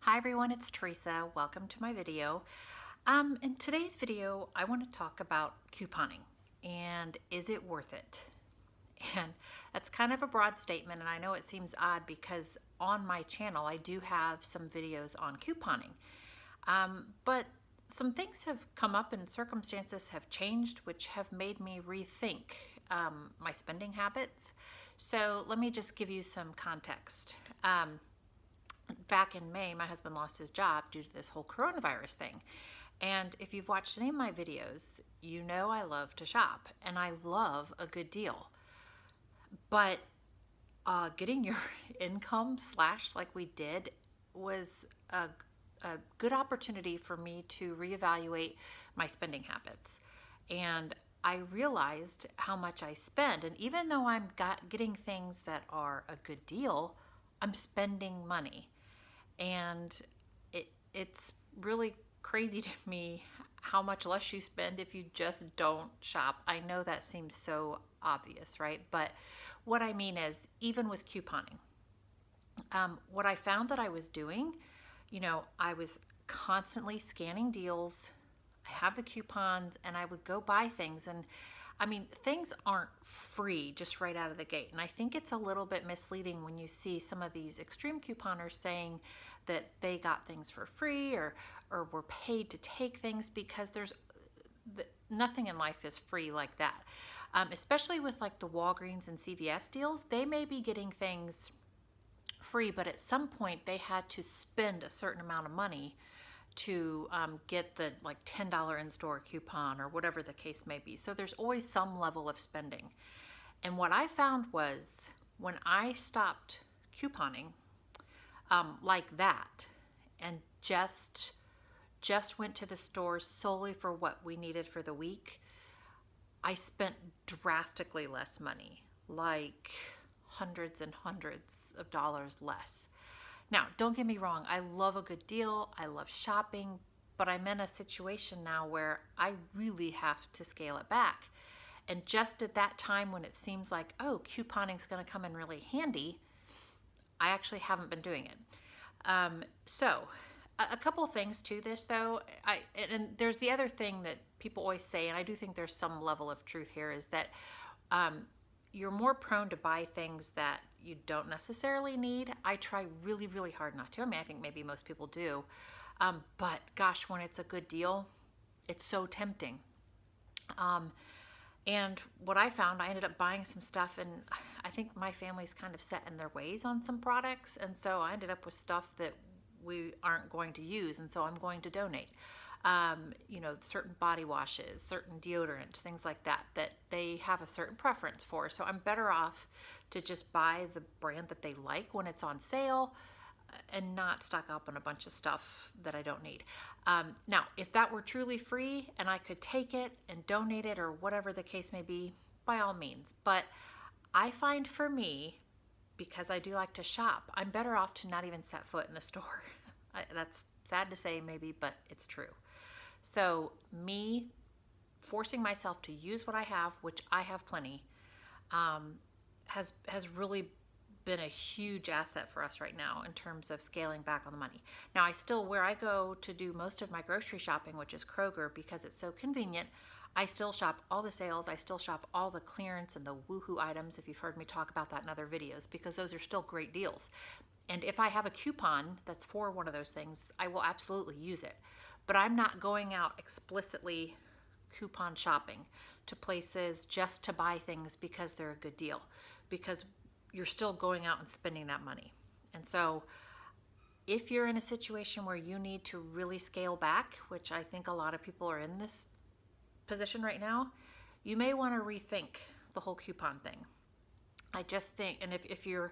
Hi everyone, it's Teresa. Welcome to my video. In today's video, I want to talk about couponing and is it worth it? And that's kind of a broad statement, and I know it seems odd because on my channel I do have some videos on couponing. But some things have come up and circumstances have changed which have made me rethink my spending habits. So let me just give you some context. Back in May, my husband lost his job due to this whole coronavirus thing. And if you've watched any of my videos, you know I love to shop and I love a good deal. But getting your income slashed like we did was a good opportunity for me to reevaluate my spending habits. And I realized how much I spend. And even though I'm getting things that are a good deal, I'm spending money. And it's really crazy to me how much less you spend if you just don't shop. I know that seems so obvious, right? But what I mean is, even with couponing, what I found that I was doing, I was constantly scanning deals. I have the coupons and I would go buy things. And I mean, things aren't free just right out of the gate. And I think it's a little bit misleading when you see some of these extreme couponers saying that they got things for free or were paid to take things, because nothing in life is free like that. Especially with like the Walgreens and CVS deals, they may be getting things free, but at some point they had to spend a certain amount of money to get the like $10 in-store coupon or whatever the case may be. So there's always some level of spending. And what I found was when I stopped couponing like that and just went to the store solely for what we needed for the week, I spent drastically less money, like hundreds and hundreds of dollars less. Now, don't get me wrong, I love a good deal, I love shopping, but I'm in a situation now where I really have to scale it back. And just at that time when it seems like, oh, couponing's going to come in really handy, I actually haven't been doing it. So a couple of things to this though, and there's the other thing that people always say, and I do think there's some level of truth here, is that you're more prone to buy things that you don't necessarily need. I try really, really hard not to. I mean, I think maybe most people do. But gosh, when it's a good deal, it's so tempting. And what I found, I ended up buying some stuff, and I think my family's kind of set in their ways on some products. And so I ended up with stuff that we aren't going to use, and so I'm going to donate. Certain body washes, certain deodorant, things like that, that they have a certain preference for. So I'm better off to just buy the brand that they like when it's on sale and not stock up on a bunch of stuff that I don't need. Now, if that were truly free and I could take it and donate it or whatever the case may be, by all means. But I find for me, because I do like to shop, I'm better off to not even set foot in the store. That's sad to say maybe, but it's true. So me forcing myself to use what I have, which I have plenty, has really been a huge asset for us right now in terms of scaling back on the money. Now, where I go to do most of my grocery shopping, which is Kroger, because it's so convenient, I still shop all the sales. I still shop all the clearance and the woohoo items, if you've heard me talk about that in other videos, because those are still great deals. And if I have a coupon that's for one of those things, I will absolutely use it. But I'm not going out explicitly coupon shopping to places just to buy things because they're a good deal, because you're still going out and spending that money. And so if you're in a situation where you need to really scale back, which I think a lot of people are in this position right now, you may want to rethink the whole coupon thing. I just think, and if you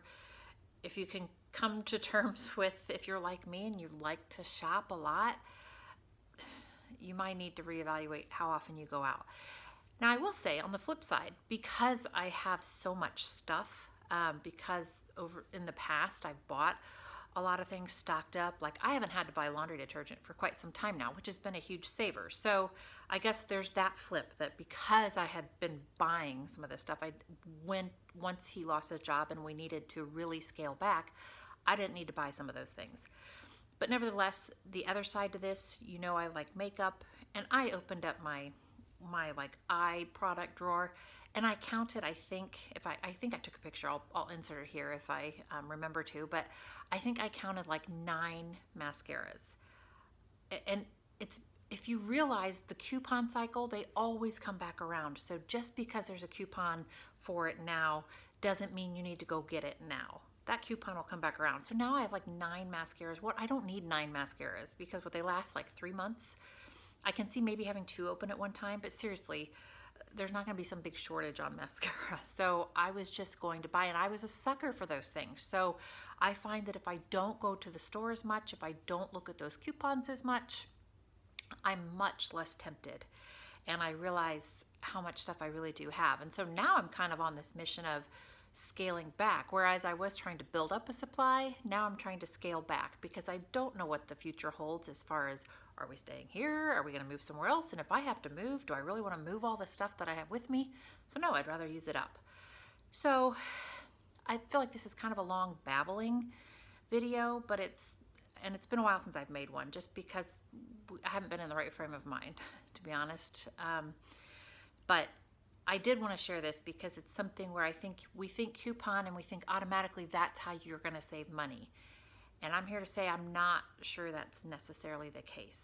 can come to terms with, if you're like me and you like to shop a lot, you might need to reevaluate how often you go out. Now, I will say on the flip side, because I have so much stuff, because over in the past I've bought a lot of things stocked up, like I haven't had to buy laundry detergent for quite some time now, which has been a huge saver. So I guess there's that flip, that because I had been buying some of this stuff, once he lost his job and we needed to really scale back, I didn't need to buy some of those things. But nevertheless, the other side to this, you know, I like makeup, and I opened up my like eye product drawer, and I counted. I think if I think I took a picture. I'll insert it here if I remember to. But I think I counted like 9 mascaras, and it's, if you realize the coupon cycle, they always come back around. So just because there's a coupon for it now doesn't mean you need to go get it now. That coupon will come back around. So now I have like 9 mascaras. What, I don't need 9 mascaras because what, they last like 3 months. I can see maybe having 2 open at one time, but seriously, there's not going to be some big shortage on mascara. So I was just going to buy, and I was a sucker for those things. So I find that if I don't go to the store as much, if I don't look at those coupons as much, I'm much less tempted. And I realize how much stuff I really do have. And so now I'm kind of on this mission of scaling back. Whereas I was trying to build up a supply, now I'm trying to scale back because I don't know what the future holds as far as, are we staying here? Are we going to move somewhere else? And if I have to move, do I really want to move all the stuff that I have with me? So no, I'd rather use it up. So I feel like this is kind of a long babbling video, but it's been a while since I've made one, just because I haven't been in the right frame of mind, to be honest. But I did want to share this because it's something where I think we think coupon and we think automatically that's how you're going to save money. And I'm here to say I'm not sure that's necessarily the case.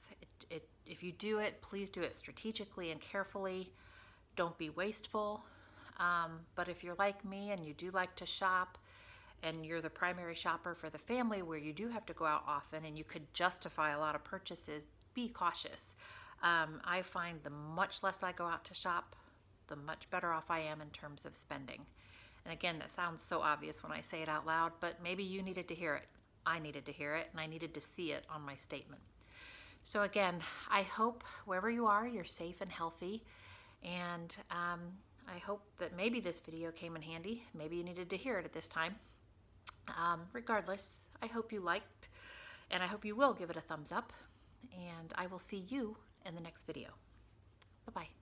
If you do it, please do it strategically and carefully. Don't be wasteful. But if you're like me and you do like to shop, and you're the primary shopper for the family where you do have to go out often and you could justify a lot of purchases, be cautious. I find the much less I go out to shop, the much better off I am in terms of spending. And again, that sounds so obvious when I say it out loud, but maybe you needed to hear it. I needed to hear it, and I needed to see it on my statement. So again, I hope wherever you are, you're safe and healthy. And I hope that maybe this video came in handy. Maybe you needed to hear it at this time. Regardless, I hope you liked, and I hope you will give it a thumbs up, and I will see you in the next video. Bye-bye.